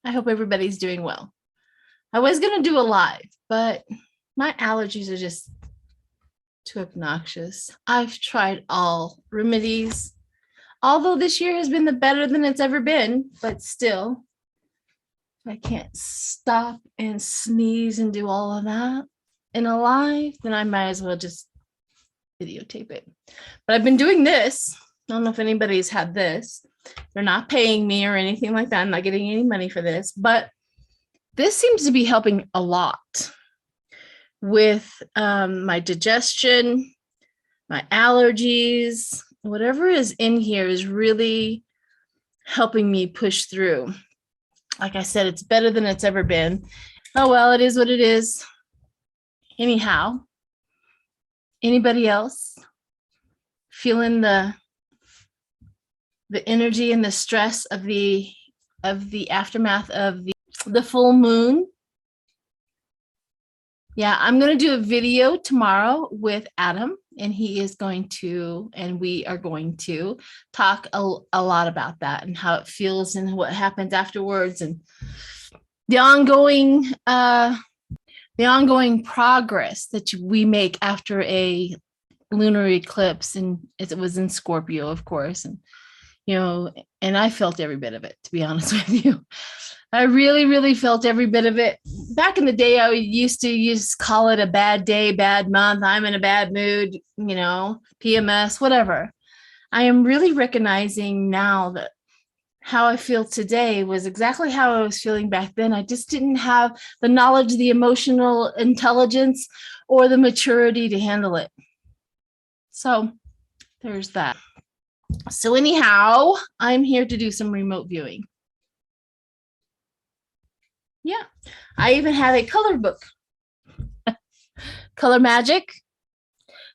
I hope everybody's doing well. I was going to do a live, but my allergies are just too obnoxious. I've tried all remedies, although this year has been the better than it's ever been, but still, I can't stop and sneeze and do all of that in a live, then I might as well just videotape it. But I've been doing this. I don't know if anybody's had this. They're not paying me or anything like that. I'm not getting any money for this, but this seems to be helping a lot with my digestion, my allergies, whatever is in here is really helping me push through. Like I said, it's better than it's ever been. Oh, well, it is what it is. Anyhow, anybody else feeling the energy and the stress of the aftermath of the full moon? Yeah, I'm going to do a video tomorrow with Adam, and he is going to, and we are going to talk a lot about that and how it feels and what happens afterwards and the ongoing progress that we make after a lunar eclipse. And it was in Scorpio, of course. And, and I felt every bit of it, to be honest with you. I really, really felt every bit of it. Back in the day, I used to call it a bad day, bad month. I'm in a bad mood, PMS, whatever. I am really recognizing now that how I feel today was exactly how I was feeling back then. I just didn't have the knowledge, the emotional intelligence, or the maturity to handle it. So there's that. So anyhow, I'm here to do some remote viewing. Yeah, I even have a color book, Color Magic.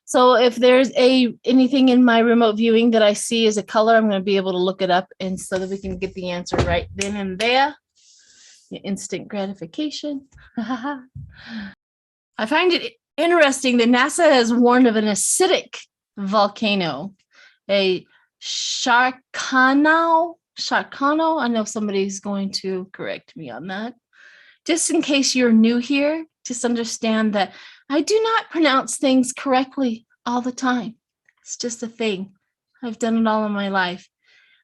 So if there's anything in my remote viewing that I see as a color, I'm going to be able to look it up, and so that we can get the answer right then and there. Instant gratification. I find it interesting that NASA has warned of an acidic volcano, a Sharkano. I know somebody's going to correct me on that. Just in case you're new here, just understand that I do not pronounce things correctly all the time. It's just a thing. I've done it all in my life.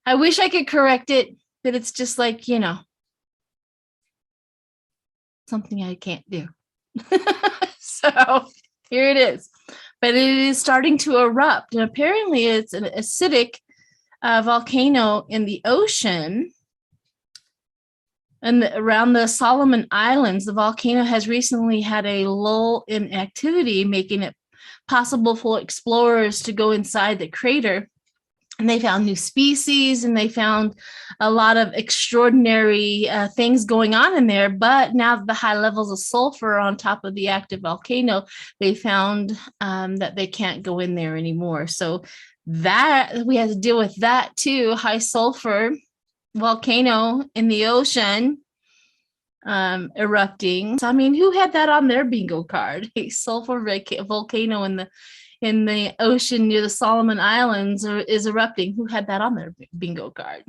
I wish I could correct it, but it's just like, something I can't do. So here it is. But it is starting to erupt. And apparently it's an acidic volcano in the ocean. And around the Solomon Islands, the volcano has recently had a lull in activity, making it possible for explorers to go inside the crater. And they found new species, and they found a lot of extraordinary things going on in there. But now the high levels of sulfur on top of the active volcano, they found that they can't go in there anymore. So that we have to deal with that too. High sulfur volcano in the ocean erupting. So, I mean, who had that on their bingo card? A sulfur volcano in the ocean near the Solomon Islands is erupting. Who had that on their bingo card?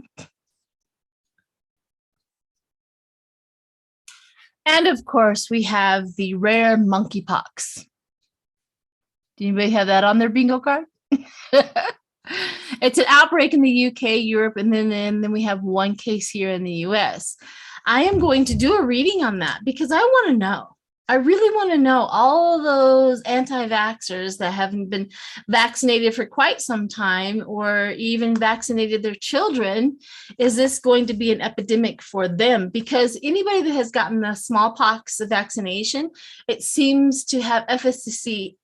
And of course, we have the rare monkeypox. Do anybody have that on their bingo card? It's an outbreak in the UK, Europe, and then we have one case here in the US. I am going to do a reading on that because I want to know. I really want to know all those anti-vaxxers that haven't been vaccinated for quite some time or even vaccinated their children. Is this going to be an epidemic for them? Because anybody that has gotten the smallpox vaccination, it seems to have efficacy.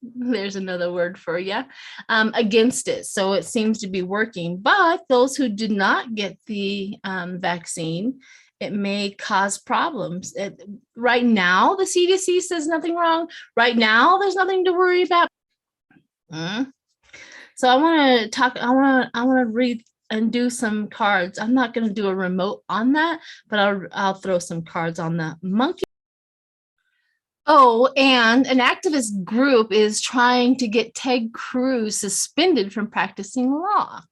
There's another word for you, against it. So it seems to be working. But those who did not get the vaccine, it may cause problems. Right now, the CDC says nothing wrong. Right now, there's nothing to worry about. So I want to talk. I want to read and do some cards. I'm not going to do a remote on that, but I'll throw some cards on the monkey. Oh, and an activist group is trying to get Ted Cruz suspended from practicing law.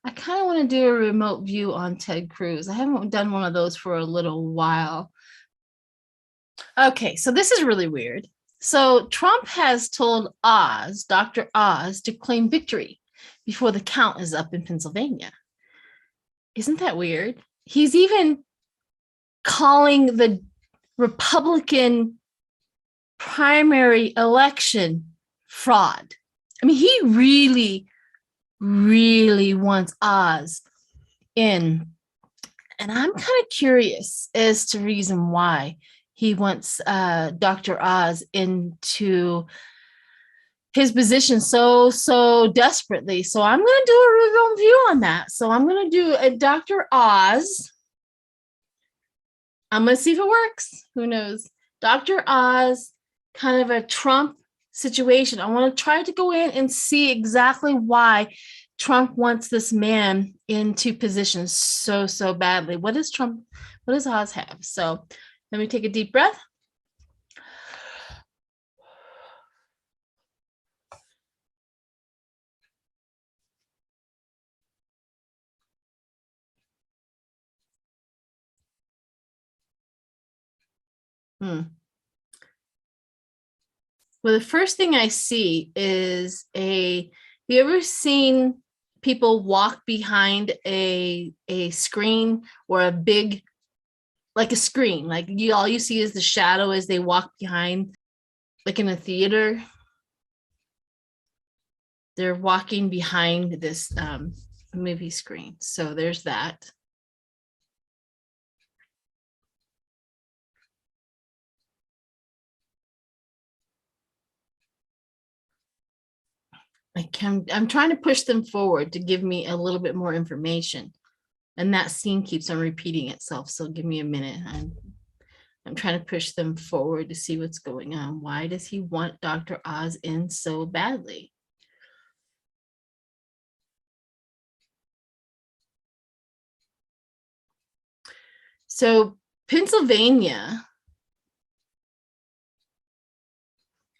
I kind of want to do a remote view on Ted Cruz. I haven't done one of those for a little while. Okay, so this is really weird. So Trump has told Oz, Dr. Oz, to claim victory before the count is up in Pennsylvania. Isn't that weird? He's even calling the Republican primary election fraud. I mean, he really, really wants Oz in. And I'm kind of curious as to reason why he wants Dr. Oz into his position so desperately. So I'm going to do a review on that. So I'm going to do a Dr. Oz. I'm going to see if it works. Who knows? Dr. Oz, kind of a Trump situation. I want to try to go in and see exactly why Trump wants this man into position so badly. What does Oz have? So let me take a deep breath. Well, the first thing I see is you ever seen people walk behind a screen or a big, like a screen, like all you see is the shadow as they walk behind, like in a theater? They're walking behind this movie screen. So there's that. I'm trying to push them forward to give me a little bit more information. And that scene keeps on repeating itself. So give me a minute. I'm trying to push them forward to see what's going on. Why does he want Dr. Oz in so badly? So Pennsylvania,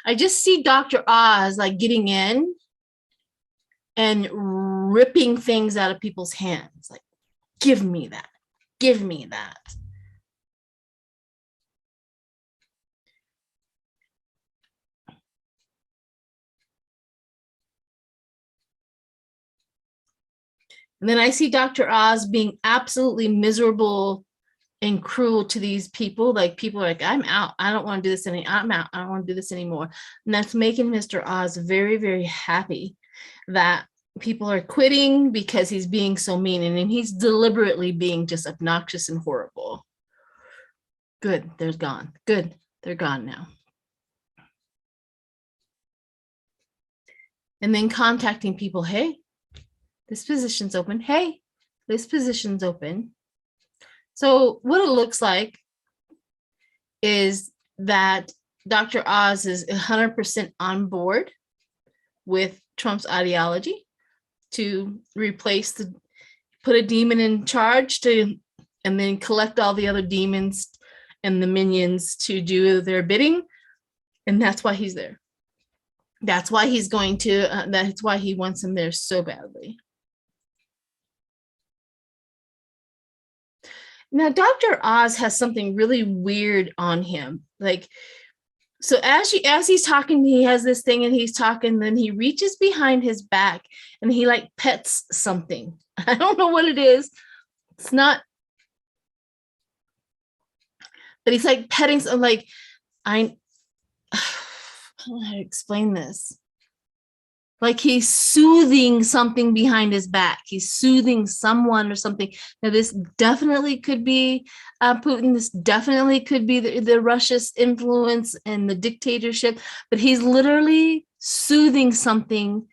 I just see Dr. Oz like getting in and ripping things out of people's hands. Like, give me that. Give me that. And then I see Dr. Oz being absolutely miserable and cruel to these people. Like, people are like, I'm out. I don't want to do this anymore. I'm out. I don't want to do this anymore. And that's making Mr. Oz very, very happy that people are quitting because he's being so mean, and he's deliberately being just obnoxious and horrible. Good, they're gone. Good, they're gone now. And then contacting people, hey, this position's open. Hey, this position's open. So what it looks like is that Dr. Oz is 100% on board with Trump's ideology to put a demon in charge and then collect all the other demons and the minions to do their bidding. And that's why he's there. That's why he's going to, that's why he wants him there so badly. Now, Dr. Oz has something really weird on him. Like, so as he's talking, he has this thing and he's talking, then he reaches behind his back and he like pets something. I don't know what it is. It's not, but he's like petting something. Like, I don't know how to explain this. Like, he's soothing something behind his back. He's soothing someone or something. Now, this definitely could be Putin. This definitely could be the Russia's influence and the dictatorship. But he's literally soothing something.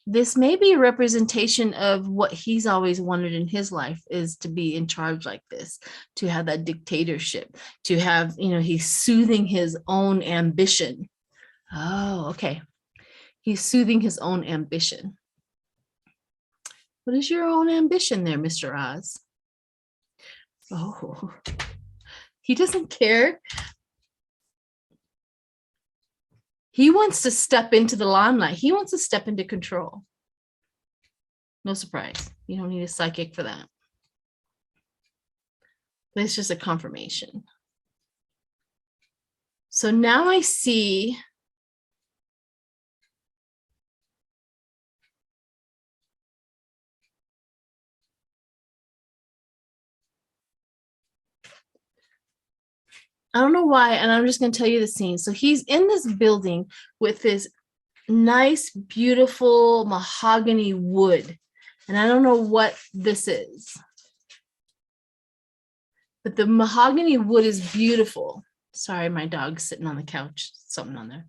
This may be a representation of what he's always wanted in his life, is to be in charge like this, to have that dictatorship, to have, he's soothing his own ambition. Oh, okay. He's soothing his own ambition. What is your own ambition there, Mr. Oz? Oh, he doesn't care. He wants to step into the limelight. He wants to step into control. No surprise. You don't need a psychic for that. But it's just a confirmation. So now I see I don't know why, and I'm just going to tell you the scene. So he's in this building with this nice, beautiful mahogany wood. And I don't know what this is. But the mahogany wood is beautiful. Sorry, my dog's sitting on the couch. Something on there.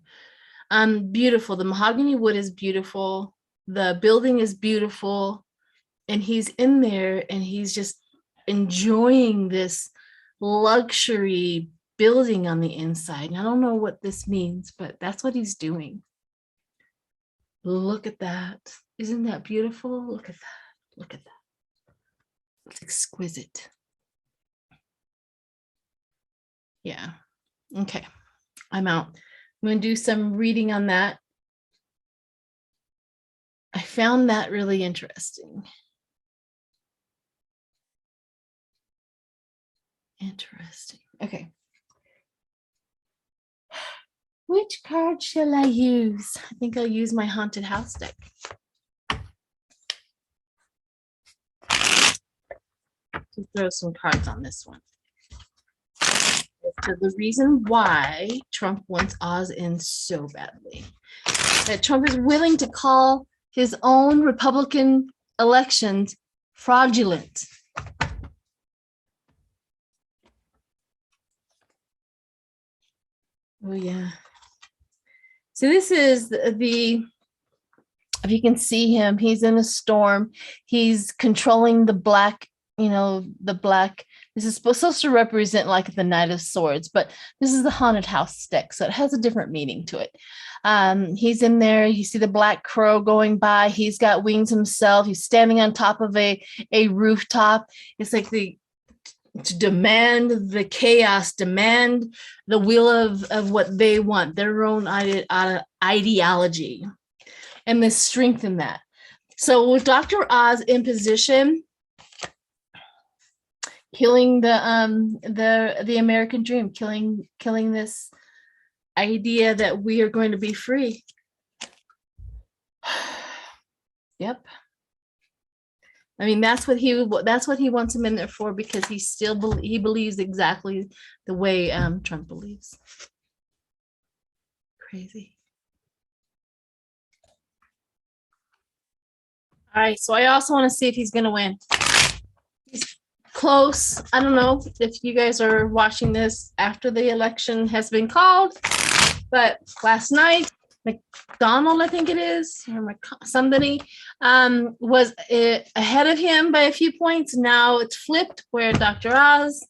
Beautiful. The mahogany wood is beautiful. The building is beautiful. And he's in there and he's just enjoying this luxury building on the inside. And I don't know what this means, but that's what he's doing. Look at that. Isn't that beautiful? Look at that. Look at that. It's exquisite. Yeah. Okay. I'm out. I'm going to do some reading on that. I found that really interesting. Interesting. Okay. Which card shall I use? I think I'll use my haunted house deck. To throw some cards on this one. So the reason why Trump wants Oz in so badly, that Trump is willing to call his own Republican elections fraudulent. Oh yeah. So this is the, if you can see him, he's in a storm. He's controlling the black, the black. This is supposed to represent like the Knight of Swords, but this is the haunted house deck, so it has a different meaning to it. He's in there. You see the black crow going by. He's got wings himself. He's standing on top of a rooftop. It's like to demand the chaos, demand the will of what they want, their own ideology, and the strength in that. So with Dr. Oz in position, killing the American dream, killing this idea that we are going to be free. Yep. I mean, that's what he wants him in there for, because he believes exactly the way Trump believes. Crazy. All right, so I also want to see if he's going to win. He's close. I don't know if you guys are watching this after the election has been called, but last night, McDonald, I think it is, or somebody, was ahead of him by a few points. Now it's flipped where Dr. Oz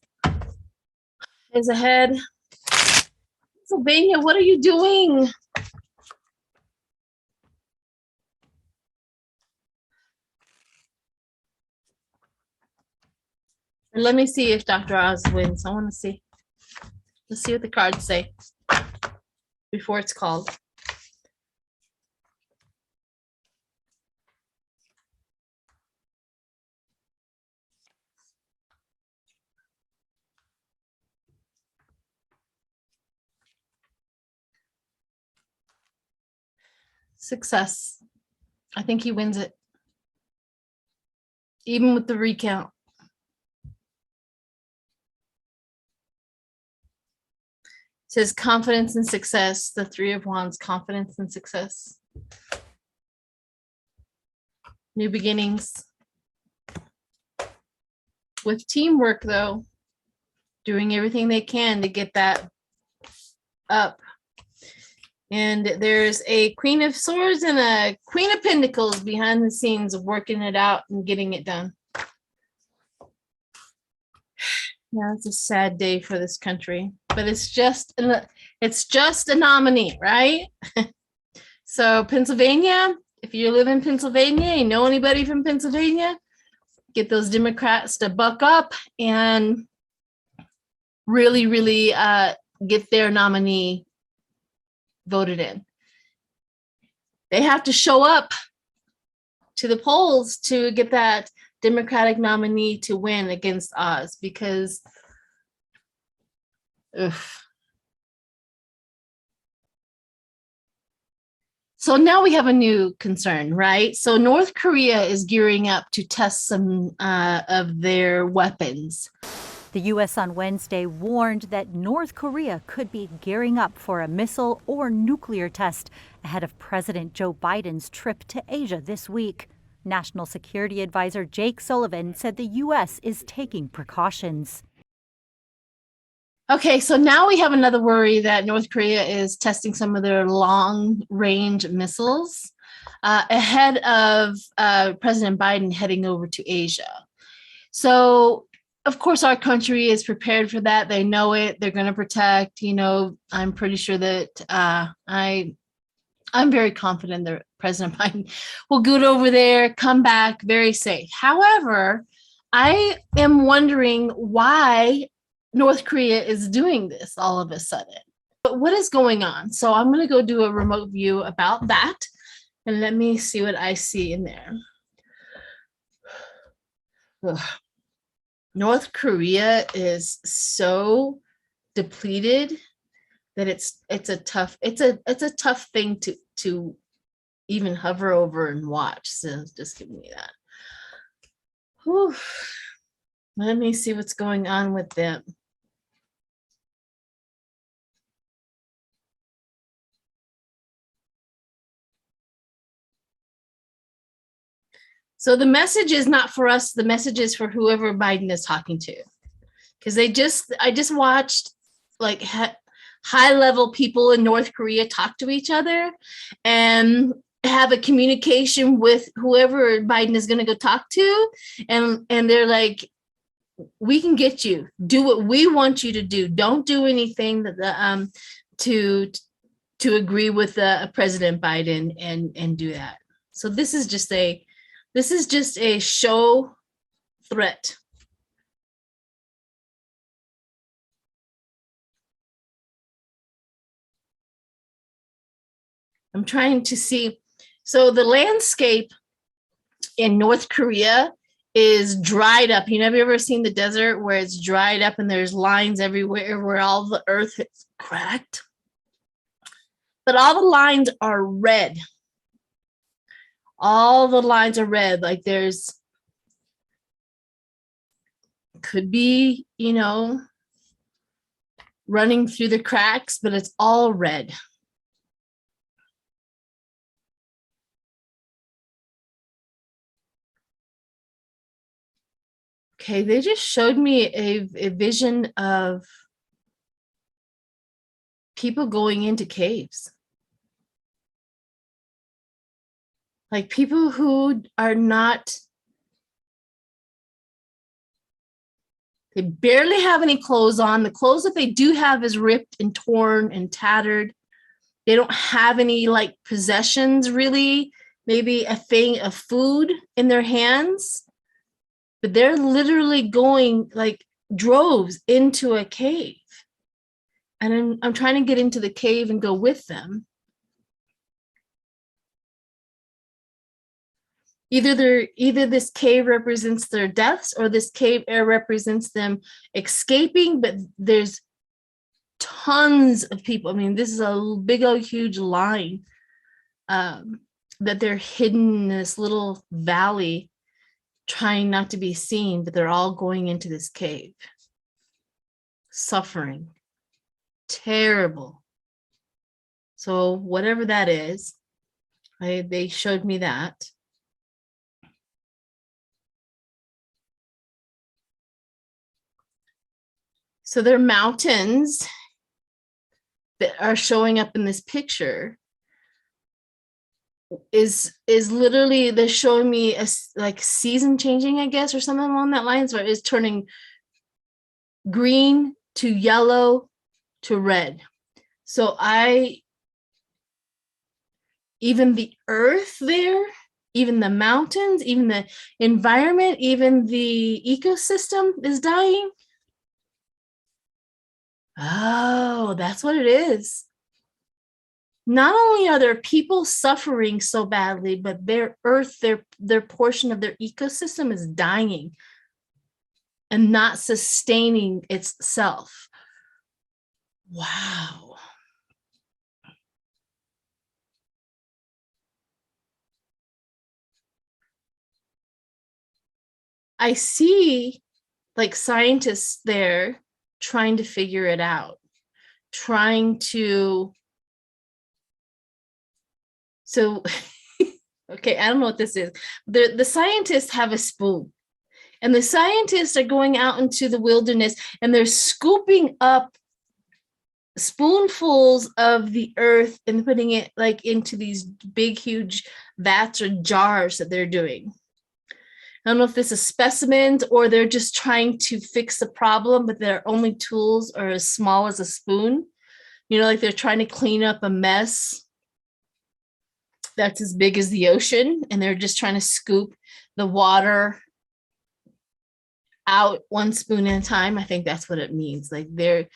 is ahead. Pennsylvania, what are you doing? Let me see if Dr. Oz wins. I want to see. Let's see what the cards say before it's called. Success. I think he wins it. Even with the recount. It says confidence and success. The Three of Wands, confidence and success. New beginnings. With teamwork, though. Doing everything they can to get that up. And there's a Queen of Swords and a Queen of Pentacles behind the scenes of working it out and getting it done. Yeah, it's a sad day for this country, but it's just a nominee, right? So Pennsylvania, if you live in Pennsylvania, you know anybody from Pennsylvania, get those Democrats to buck up and really, really get their nominee voted in. They have to show up to the polls to get that Democratic nominee to win against Oz, because ugh. So now we have a new concern, right? So North Korea is gearing up to test some of their weapons. The U.S. on Wednesday warned that North Korea could be gearing up for a missile or nuclear test ahead of President Joe Biden's trip to Asia this week. National Security Advisor Jake Sullivan said the U.S. is taking precautions. Okay, so now we have another worry that North Korea is testing some of their long-range missiles ahead of President Biden heading over to Asia. So, of course, our country is prepared for that. They know it. They're going to protect. I'm pretty sure that I'm very confident that President Biden will go over there, come back very safe. However, I am wondering why North Korea is doing this all of a sudden. But what is going on? So I'm going to go do a remote view about that. And let me see what I see in there. Ugh. North Korea is so depleted that it's a tough thing to even hover over and watch. So just give me that. Whew. Let me see what's going on with them. So the message is not for us. The message is for whoever Biden is talking to, because I just watched like high level people in North Korea talk to each other and have a communication with whoever Biden is going to go talk to, and they're like, we can get you, do what we want you to do. Don't do anything that to agree with President Biden and do that. So this is just a show threat. I'm trying to see. So the landscape in North Korea is dried up. Have you ever seen the desert where it's dried up and there's lines everywhere where all the earth is cracked? But all the lines are red. All the lines are red. Like could be, running through the cracks, but it's all red. Okay, they just showed me a vision of people going into caves. Like people who are not, they barely have any clothes on. The clothes that they do have is ripped and torn and tattered. They don't have any like possessions really, maybe a thing of food in their hands, but they're literally going like droves into a cave. And I'm trying to get into the cave and go with them. Either this cave represents their deaths or this cave air represents them escaping, but there's tons of people. I mean, this is a big old huge line that they're hidden in this little valley trying not to be seen, but they're all going into this cave. Suffering. Terrible. So whatever that is, they showed me that. So there are mountains that are showing up in this picture. Is literally, they're showing me a like season changing, I guess, or something along that lines, where it's turning green to yellow to red. So even the earth there, even the mountains, even the environment, even the ecosystem is dying. Oh, that's what it is. not only are there people suffering so badly, but their earth, their portion of their ecosystem is dying and not sustaining itself. Wow. I see like scientists there trying to figure it out, trying to, so, okay, I don't know what this is. The scientists have a spoon, and the scientists are going out into the wilderness and they're scooping up spoonfuls of the earth and putting it like into these big, huge vats or jars that they're doing. I don't know if this is specimens or they're just trying to fix the problem, but their only tools are as small as a spoon. You know, like they're trying to clean up a mess that's as big as the ocean, and they're just trying to scoop the water out one spoon at a time. I think that's what it means. Like they're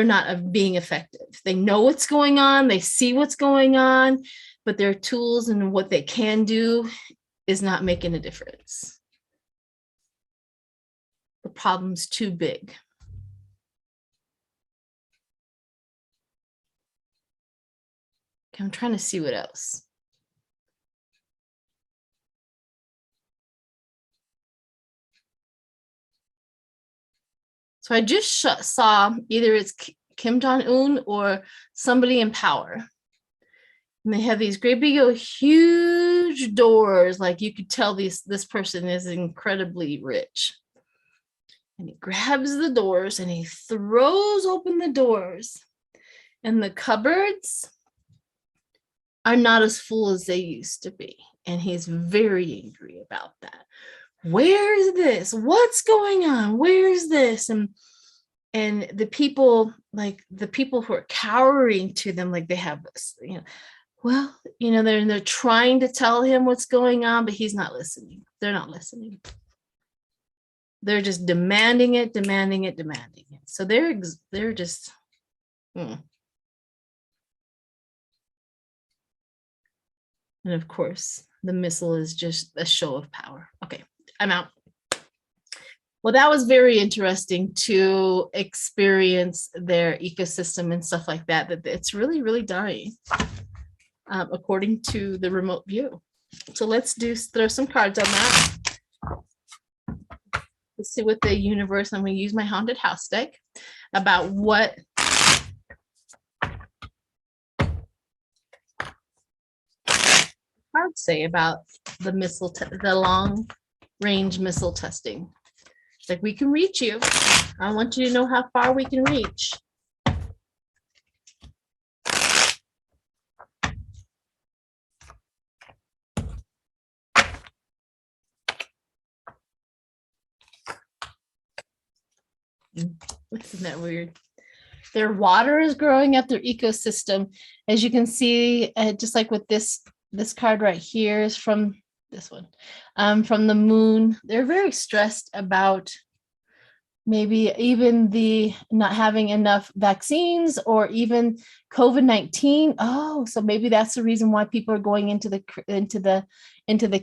not being effective. They know what's going on, they see what's going on, but their tools and what they can do is not making a difference. The problem's too big. Okay, I'm trying to see what else. So I just saw either it's Kim Jong-un or somebody in power. And they have these great big, huge doors. Like you could tell this person is incredibly rich. And he grabs the doors and he throws open the doors. And the cupboards are not as full as they used to be. And he's very angry about that. Where's this? What's going on? Where's this? And the people, like the people who are cowering to them, like they have this, you know, well, you know, they're trying to tell him what's going on, but he's not listening. They're not listening. They're just demanding it. So they're just, And of course, the missile is just a show of power. Okay, I'm out. Well, that was very interesting to experience their ecosystem and stuff like that, that it's really, really dying, according to the remote view. So let's throw some cards on that. Let's see what the universe, I'm going to use my haunted house deck, about what cards say about the missile, the long range missile testing. Like, we can reach you. I want you to know how far we can reach. Isn't that weird? Their water is growing up their ecosystem. As you can see, just like with this card right here is from this one, from the moon. They're very stressed about maybe even the not having enough vaccines or even COVID-19. Oh, so maybe that's the reason why people are going into the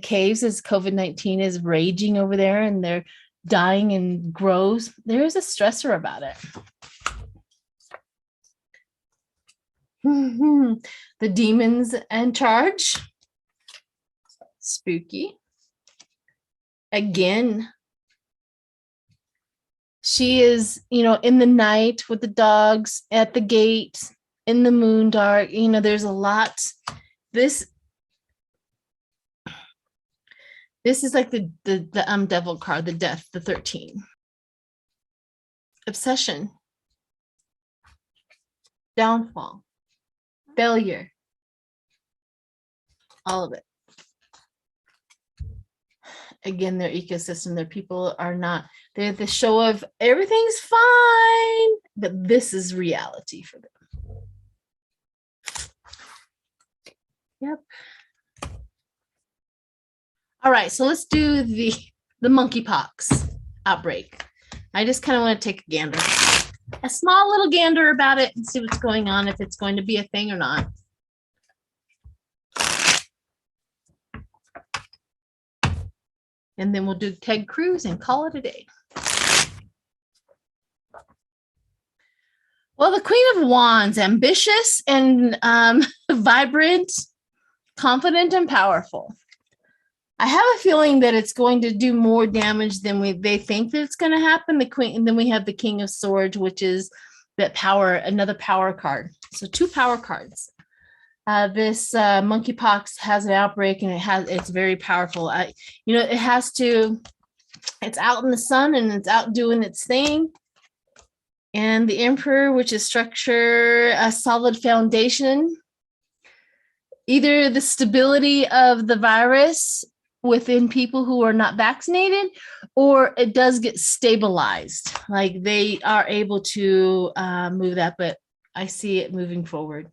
caves, is COVID-19 is raging over there and they're dying and grows. There is a stressor about it. The demons in charge. Spooky. Again, she is, in the night with the dogs at the gate, in the moon dark. There's a lot. This is like the devil card, the death, the 13. Obsession. Downfall. Failure. All of it. Again, their ecosystem, their people are not, they're the show of everything's fine, but this is reality for them. Yep. All right, so let's do the monkeypox outbreak. I just kind of want to take a small little gander about it and see what's going on, if it's going to be a thing or not. And then we'll do Ted Cruz and call it a day. Well, the Queen of Wands, ambitious and vibrant, confident and powerful. I have a feeling that it's going to do more damage than they think that it's going to happen. The Queen, and then we have the King of Swords, which is that power, another power card. So 2 power cards. This monkeypox has an outbreak, and it's very powerful. It's out in the sun and it's out doing its thing. And the Emperor, which is structure, a solid foundation. Either the stability of the virus within people who are not vaccinated, or it does get stabilized. Like they are able to move that, but I see it moving forward.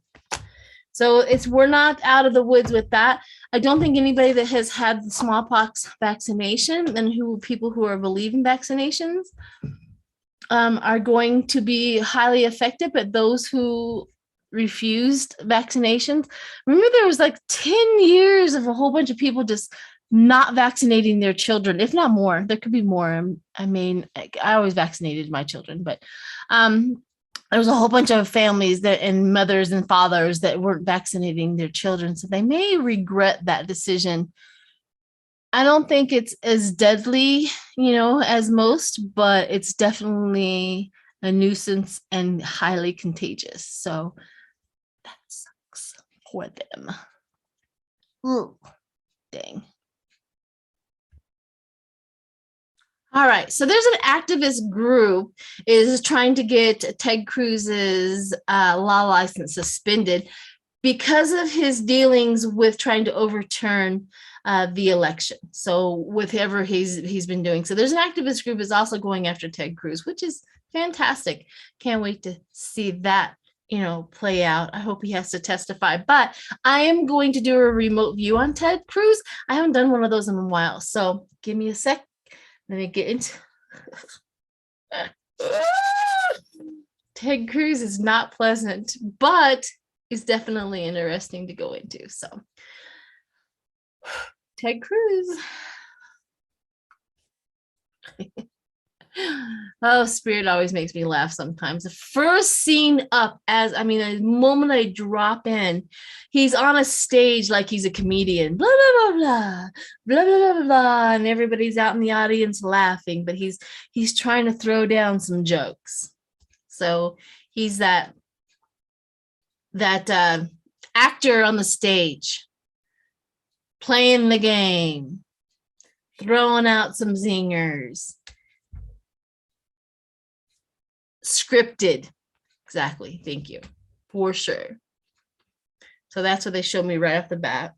So we're not out of the woods with that. I don't think anybody that has had the smallpox vaccination and people who are believing vaccinations are going to be highly affected, but those who refused vaccinations, remember there was like 10 years of a whole bunch of people just not vaccinating their children, if not more. There could be more. I mean, I always vaccinated my children, but there was a whole bunch of families and mothers and fathers that weren't vaccinating their children. So they may regret that decision. I don't think it's as deadly, as most, but it's definitely a nuisance and highly contagious. So that sucks for them. Ooh, dang. All right, so there's an activist group is trying to get Ted Cruz's law license suspended because of his dealings with trying to overturn the election. So whatever he's been doing. So there's an activist group is also going after Ted Cruz, which is fantastic. Can't wait to see that, play out. I hope he has to testify, but I am going to do a remote view on Ted Cruz. I haven't done one of those in a while. So give me a sec. Let me get into Ted Cruz is not pleasant, but it's definitely interesting to go into. So Ted Cruz. Oh, Spirit always makes me laugh sometimes. The first scene up the moment I drop in, he's on a stage like he's a comedian, blah, blah, blah, blah, blah, blah, blah, blah, and everybody's out in the audience laughing, but he's trying to throw down some jokes. So he's that actor on the stage, playing the game, throwing out some zingers. Scripted. Exactly. Thank you. For sure. So that's what they showed me right off the bat.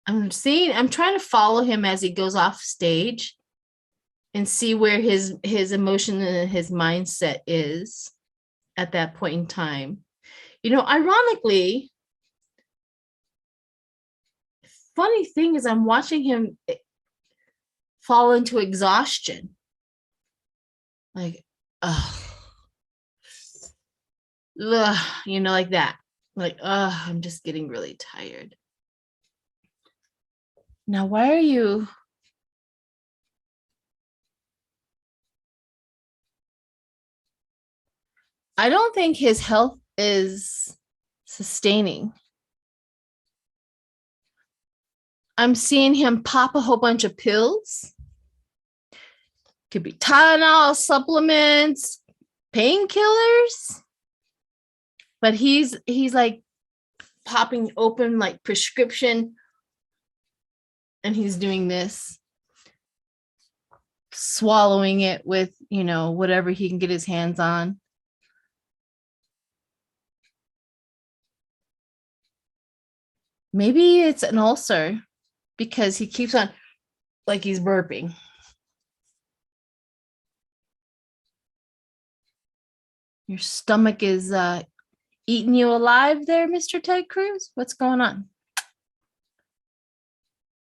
I'm trying to follow him as he goes off stage and see where his emotion and his mindset is at that point in time. Ironically, funny thing is I'm watching him fall into exhaustion. Like, like that. Like, I'm just getting really tired. Now, why are you? I don't think his health is sustaining. I'm seeing him pop a whole bunch of pills. Could be Tylenol, supplements, painkillers. But he's like popping open like prescription, and he's doing this, swallowing it with, whatever he can get his hands on. Maybe it's an ulcer because he keeps on like he's burping. Your stomach is eating you alive there, Mr. Ted Cruz? What's going on?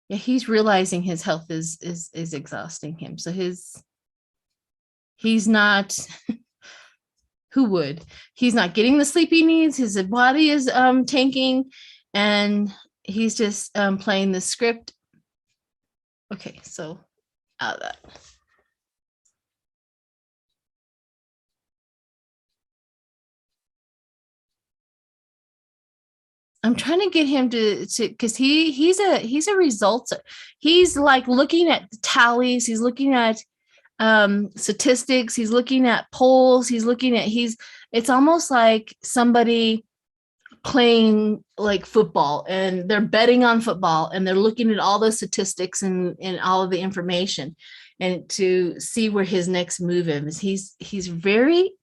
Yeah, he's realizing his health is exhausting him. So he's not who would? He's not getting the sleep he needs. His body is tanking. and he's just playing the script. Okay, so out of that. I'm trying to get him to because he's a results. He's like looking at tallies. He's looking at statistics. He's looking at polls. It's almost like somebody playing like football, and they're betting on football, and they're looking at all the statistics and all of the information, and to see where his next move is. He's very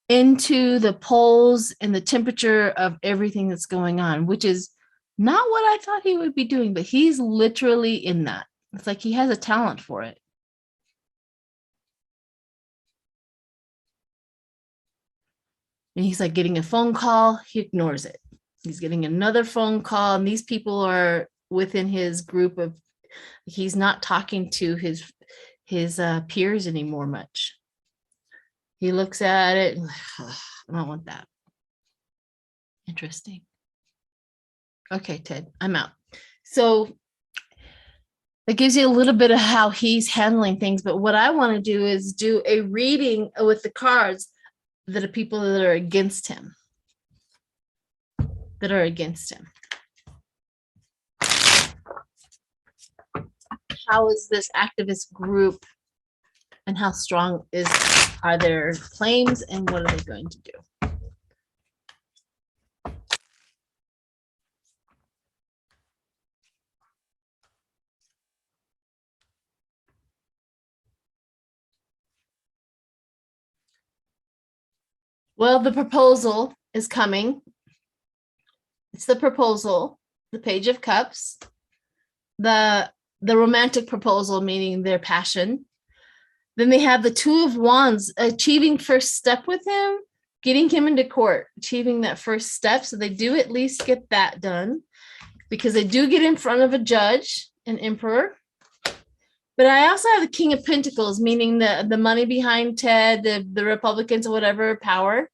into the polls and the temperature of everything that's going on, which is not what I thought he would be doing, but he's literally in that. It's like he has a talent for it. And he's like getting a phone call, he ignores it. He's getting another phone call, and these people are within his group of, he's not talking to his peers anymore much. He looks at it and I don't want that. Interesting. Okay, Ted, I'm out. So it gives you a little bit of how he's handling things. But what I want to do is do a reading with the cards that are people that are against him. How is this activist group, and how strong are their claims, and what are they going to do? Well, the proposal is coming. It's the proposal, the Page of Cups, the romantic proposal, meaning their passion. Then they have the Two of Wands, achieving first step with him, getting him into court, achieving that first step. So they do at least get that done, because they do get in front of a judge, an emperor. But I also have the King of Pentacles, meaning the money behind Ted, the Republicans or whatever power.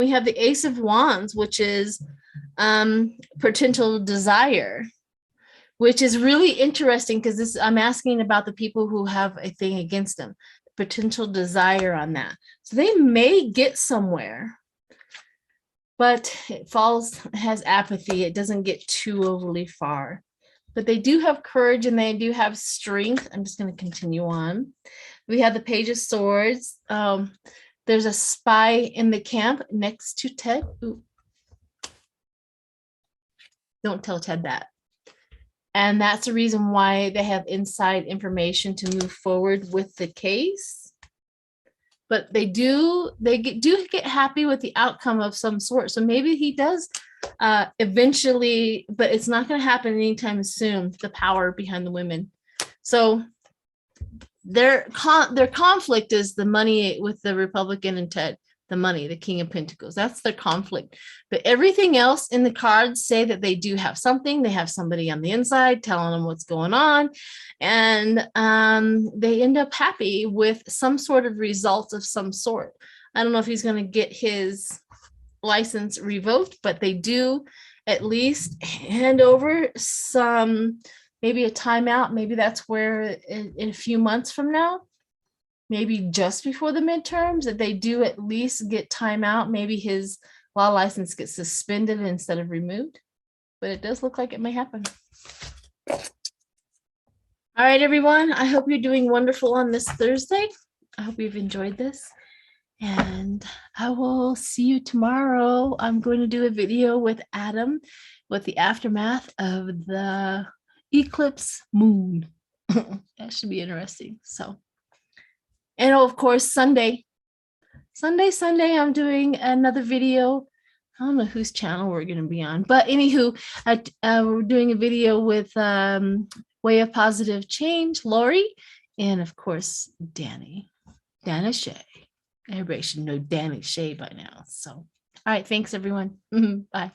We have the Ace of Wands, which is potential desire, which is really interesting, because I'm asking about the people who have a thing against them, potential desire on that. So they may get somewhere, but it has apathy. It doesn't get too overly far, but they do have courage and they do have strength. I'm just going to continue on. We have the Page of Swords. There's a spy in the camp next to Ted. Ooh. Don't tell Ted that. And that's the reason why they have inside information to move forward with the case. But they do get happy with the outcome of some sort. So maybe he does eventually, but it's not going to happen anytime soon, the power behind the women. So their conflict is the money with the Republican and Ted, the money, the King of Pentacles. That's their conflict. But everything else in the cards say that they do have something. They have somebody on the inside telling them what's going on. And they end up happy with some sort of results of some sort. I don't know if he's going to get his license revoked, but they do at least hand over some, maybe a timeout. Maybe that's where in a few months from now, maybe just before the midterms, that they do at least get timeout. Maybe his law license gets suspended instead of removed, but it does look like it may happen. All right, everyone. I hope you're doing wonderful on this Thursday. I hope you've enjoyed this, and I will see you tomorrow. I'm going to do a video with Adam with the aftermath of the eclipse moon. That should be interesting. So, and of course, Sunday, I'm doing another video. I don't know whose channel we're going to be on, but anywho, we're doing a video with Way of Positive Change, Lori, and of course, Dana Shay. Everybody should know Danny Shay by now. So, all right, thanks everyone. Bye.